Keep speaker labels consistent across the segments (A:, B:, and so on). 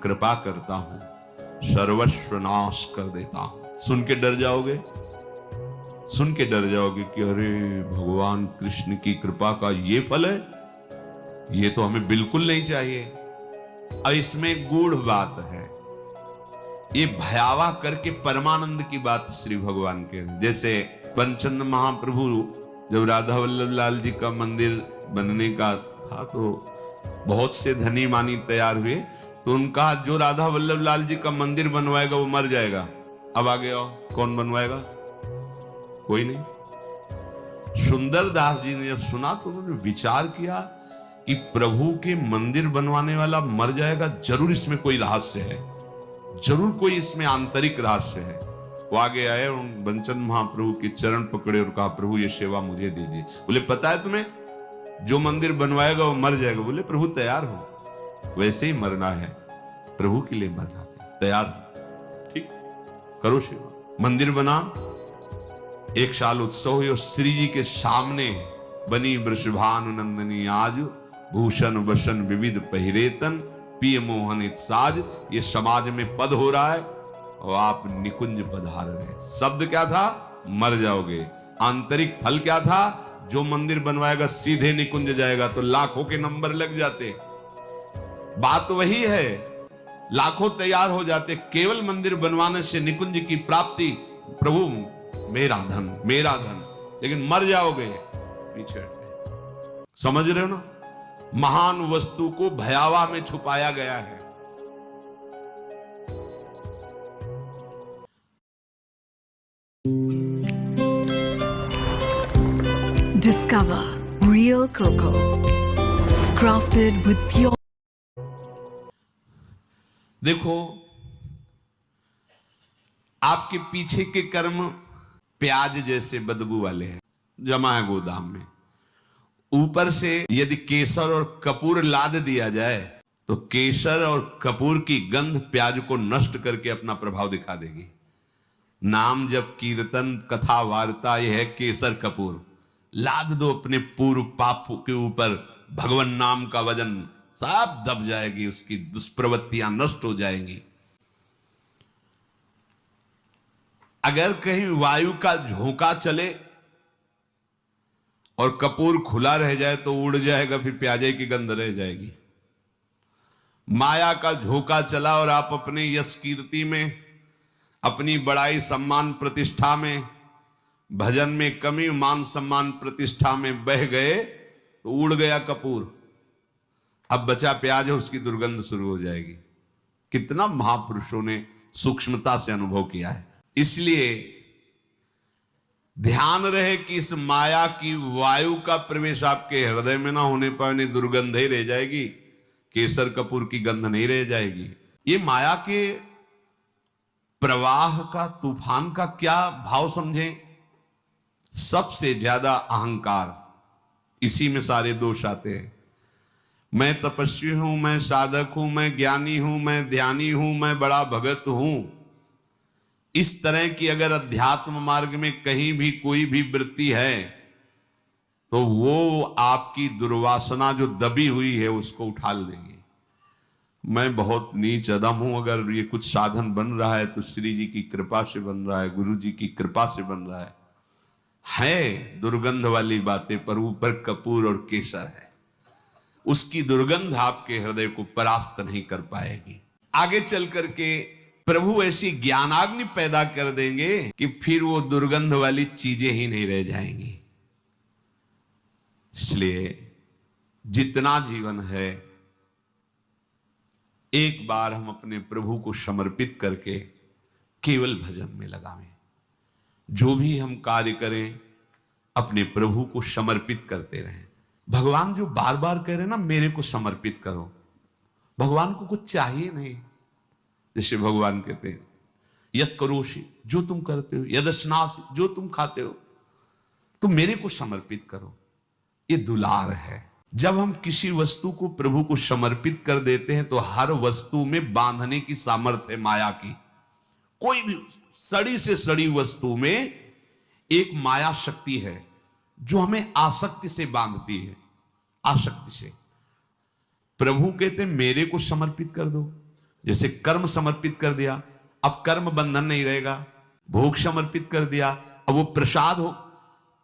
A: कृपा करता हूं, सर्वस्व नाश कर देता हूं। सुन के डर जाओगे, सुन के डर जाओगे कि अरे भगवान कृष्ण की कृपा का ये फल है, ये तो हमें बिल्कुल नहीं चाहिए। और इसमें गूढ़ बात है, ये भयावह करके परमानंद की बात श्री भगवान के। जैसे पंचचंद महाप्रभु जब राधा वल्लभ लाल जी का मंदिर बनने का था तो बहुत से धनी मानी तैयार हुए, तो उनका जो राधा वल्लभ लाल जी का मंदिर बनवाएगा वो मर जाएगा। अब आगे आओ, कौन बनवाएगा? कोई नहीं। सुंदर दास जी ने जब सुना तो उन्होंने विचार किया कि प्रभु के मंदिर बनवाने वाला मर जाएगा, जरूर इसमें कोई रहस्य है, जरूर कोई इसमें आंतरिक रहस्य है। वो आगे आए और बंचंद महाप्रभु के चरण पकड़े और कहा, प्रभु ये सेवा मुझे दीजिए। बोले पता है तुम्हें, जो मंदिर बनवाएगा वो मर जाएगा। बोले प्रभु तैयार हो, वैसे ही मरना है, प्रभु के लिए मरना है, तैयार हो, ठीक करो सेवा। मंदिर बना, 1 साल उत्सव हुई और श्री जी के सामने बनी वृषभानु नंदनी आज, भूषण वसन विविध पहिरेतन, पिय मोहनित साज। ये समाज में पद हो रहा है और आप निकुंज पधार रहे। शब्द क्या था? मर जाओगे। आंतरिक फल क्या था? जो मंदिर बनवाएगा सीधे निकुंज जाएगा, तो लाखों के नंबर लग जाते। बात वही है, लाखों तैयार हो जाते, केवल मंदिर बनवाने से निकुंज की प्राप्ति। प्रभु मेरा धन, मेरा धन, लेकिन मर जाओगे पीछे। समझ रहे हो ना? महान वस्तु को भयावह में छुपाया गया है।
B: Discover real cocoa, crafted with pure.
A: देखो, आपके पीछे के कर्म प्याज जैसे बदबू वाले हैं, जमा है गोदाम में। ऊपर से यदि केसर और कपूर लाद दिया जाए तो केसर और कपूर की गंध प्याज को नष्ट करके अपना प्रभाव दिखा देगी। नाम जब कीर्तन कथा वार्ता, यह है केसर कपूर। लाद दो अपने पूर्व पाप के ऊपर, भगवान नाम का वजन सब दब जाएगी, उसकी दुष्प्रवृत्तियां नष्ट हो जाएंगी। अगर कहीं वायु का झोंका चले और कपूर खुला रह जाए तो उड़ जाएगा, फिर प्याजे की गंध रह जाएगी। माया का झोंका चला और आप अपने यश कीर्ति में, अपनी बड़ाई सम्मान प्रतिष्ठा में, भजन में कमी, मान सम्मान प्रतिष्ठा में बह गए तो उड़ गया कपूर। अब बचा प्याज है, उसकी दुर्गंध शुरू हो जाएगी। कितना महापुरुषों ने सूक्ष्मता से अनुभव किया है। इसलिए ध्यान रहे कि इस माया की वायु का प्रवेश आपके हृदय में ना होने पर दुर्गंध ही रह जाएगी, केसर कपूर की गंध नहीं रह जाएगी। ये माया के प्रवाह का, तूफान का क्या भाव समझें? सबसे ज्यादा अहंकार, इसी में सारे दोष आते हैं। मैं तपस्वी हूं, मैं साधक हूं, मैं ज्ञानी हूं, मैं ध्यानी हूं, मैं बड़ा भगत हूं। इस तरह की अगर अध्यात्म मार्ग में कहीं भी कोई भी वृत्ति है तो वो आपकी दुर्वासना जो दबी हुई है उसको उठाल देगी। मैं बहुत नीच अदम हूं, अगर ये कुछ साधन बन रहा है तो श्री जी की कृपा से बन रहा है, गुरु जी की कृपा से बन रहा है दुर्गंध वाली बातें, पर ऊपर कपूर और केसर है, उसकी दुर्गंध आपके हृदय को परास्त नहीं कर पाएगी। आगे चल करके प्रभु ऐसी ज्ञानाग्नि पैदा कर देंगे कि फिर वो दुर्गंध वाली चीजें ही नहीं रह जाएंगी। इसलिए जितना जीवन है, एक बार हम अपने प्रभु को समर्पित करके केवल भजन में लगावें। जो भी हम कार्य करें अपने प्रभु को समर्पित करते रहें। भगवान जो बार बार कह रहे ना, मेरे को समर्पित करो, भगवान को कुछ चाहिए नहीं। जैसे भगवान कहते हैं यत करोषि, जो तुम करते हो, यदश्नासि, जो तुम खाते हो, तुम मेरे को समर्पित करो। ये दुलार है। जब हम किसी वस्तु को प्रभु को समर्पित कर देते हैं तो हर वस्तु में बांधने की सामर्थ्य है माया की। कोई भी सड़ी से सड़ी वस्तु में एक माया शक्ति है जो हमें आसक्ति से बांधती है, आसक्ति से। प्रभु कहते मेरे को समर्पित कर दो, जैसे कर्म समर्पित कर दिया, अब कर्म बंधन नहीं रहेगा। भोग समर्पित कर दिया, अब वो प्रसाद हो।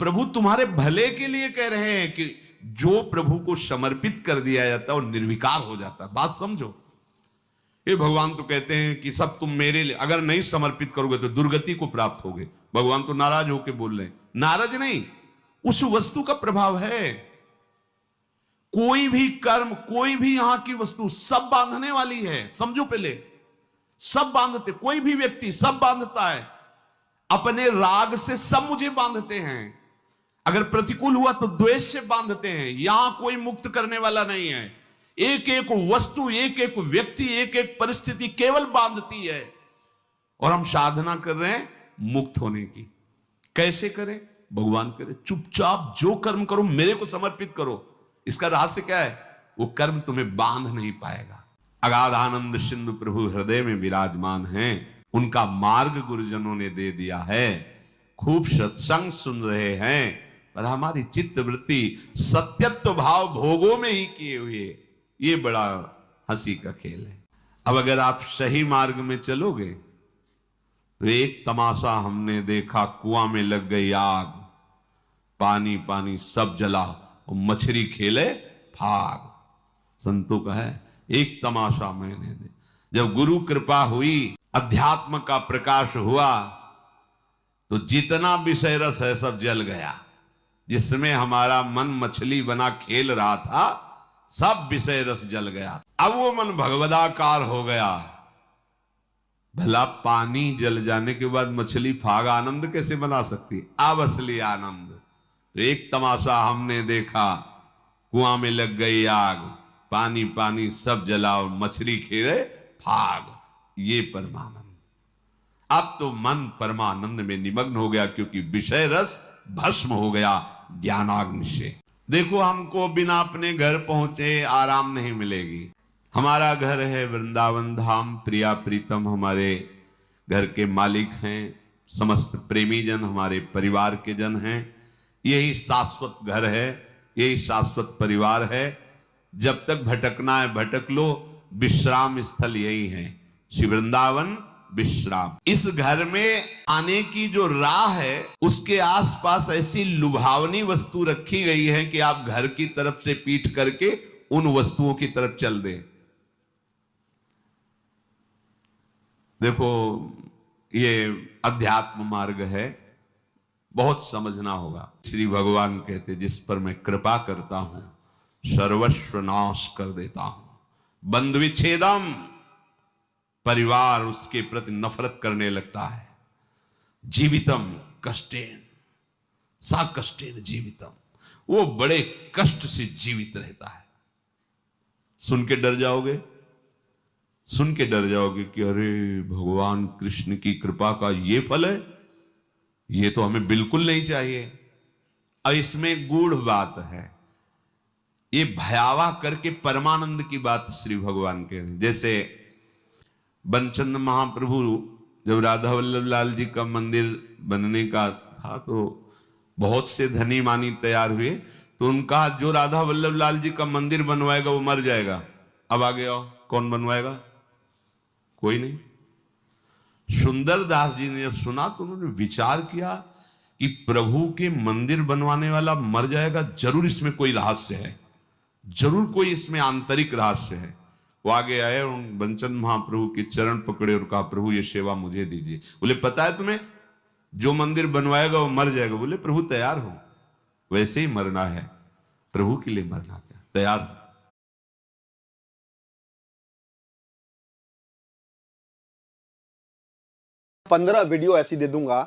A: प्रभु तुम्हारे भले के लिए कह रहे हैं कि जो प्रभु को समर्पित कर दिया जाता है वो निर्विकार हो जाता है। बात समझो। ये भगवान तो कहते हैं कि सब तुम मेरे लिए, अगर नहीं समर्पित करोगे तो दुर्गति को प्राप्त होगे। भगवान तो नाराज होके बोल रहे हैं। नाराज नहीं, उस वस्तु का प्रभाव है। कोई भी कर्म, कोई भी यहां की वस्तु सब बांधने वाली है। समझो पहले, सब बांधते, कोई भी व्यक्ति सब बांधता है। अपने राग से सब मुझे बांधते हैं। अगर प्रतिकूल हुआ तो द्वेष से बांधते हैं। यहां कोई मुक्त करने वाला नहीं है। एक एक वस्तु, एक एक व्यक्ति, एक एक परिस्थिति केवल बांधती है। और हम साधना कर रहे हैं मुक्त होने की। कैसे करें? भगवान करे चुपचाप जो कर्म करो मेरे को समर्पित करो। इसका रहस्य क्या है? वो कर्म तुम्हें बांध नहीं पाएगा। अगाध आनंद सिंधु प्रभु हृदय में विराजमान हैं। उनका मार्ग गुरुजनों ने दे दिया है। खूब सत्संग सुन रहे हैं, पर हमारी चित्त वृत्ति सत्यत्व भाव भोगों में ही किए हुए। ये बड़ा हंसी का खेल है। अब अगर आप सही मार्ग में चलोगे तो एक तमाशा हमने देखा, कुआं में लग गई आग, पानी पानी सब जला और मछली खेले भाग। संतों का है एक तमाशा मैंने दे। जब गुरु कृपा हुई, अध्यात्म का प्रकाश हुआ, तो जितना विषय रस है सब जल गया। जिसमें हमारा मन मछली बना खेल रहा था, सब विषय रस जल गया। अब वो मन भगवदाकार हो गया। भला पानी जल जाने के बाद मछली फाग आनंद कैसे बना सकती? अब असली आनंद। तो एक तमाशा हमने देखा, कुआं में लग गई आग, पानी पानी सब जला और मछली खेले भाग। ये परमानंद। अब तो मन परमानंद में निमग्न हो गया, क्योंकि विषय रस भस्म हो गया ज्ञानाग्नि से। देखो, हमको बिना अपने घर पहुंचे आराम नहीं मिलेगी। हमारा घर है वृंदावन धाम। प्रिया प्रीतम हमारे घर के मालिक हैं। समस्त प्रेमी जन हमारे परिवार के जन हैं। यही शाश्वत घर है, यही शाश्वत परिवार है। जब तक भटकना है भटक लो, विश्राम स्थल यही है, श्री वृंदावन विश्राम। इस घर में आने की जो राह है, उसके आसपास ऐसी लुभावनी वस्तु रखी गई है कि आप घर की तरफ से पीठ करके उन वस्तुओं की तरफ चल दें। देखो, ये अध्यात्म मार्ग है, बहुत समझना होगा। श्री भगवान कहते, जिस पर मैं कृपा करता हूं सर्वस्व नाश कर देता हूं। बंधु विच्छेदम, परिवार उसके प्रति नफरत करने लगता है। जीवितम कष्टेन सा कष्टेन जीवितम, वो बड़े कष्ट से जीवित रहता है। सुन के डर जाओगे, सुन के डर जाओगे कि अरे भगवान कृष्ण की कृपा का ये फल है, ये तो हमें बिल्कुल नहीं चाहिए। और इसमें गूढ़ बात है, ये भयावह करके परमानंद की बात श्री भगवान कह रहे हैं। जैसे बनचंद महाप्रभु जब राधा वल्लभ लाल जी का मंदिर बनने का था, तो बहुत से धनी मानी तैयार हुए। तो उनका जो राधा वल्लभ लाल जी का मंदिर बनवाएगा वो मर जाएगा। अब आगे आओ, कौन बनवाएगा? कोई नहीं। सुंदर दास जी ने जब सुना तो उन्होंने विचार किया कि प्रभु के मंदिर बनवाने वाला मर जाएगा, जरूर इसमें कोई रहस्य है, जरूर कोई इसमें आंतरिक रहस्य है। वो आगे आए और बनचंद महाप्रभु के चरण पकड़े और कहा, प्रभु ये सेवा मुझे दीजिए। बोले, पता है तुम्हें जो मंदिर बनवाएगा वो मर जाएगा। बोले, प्रभु तैयार हो, वैसे ही मरना है, प्रभु के लिए मरना क्या, तैयार हो।
C: 15 वीडियो ऐसी दे दूंगा।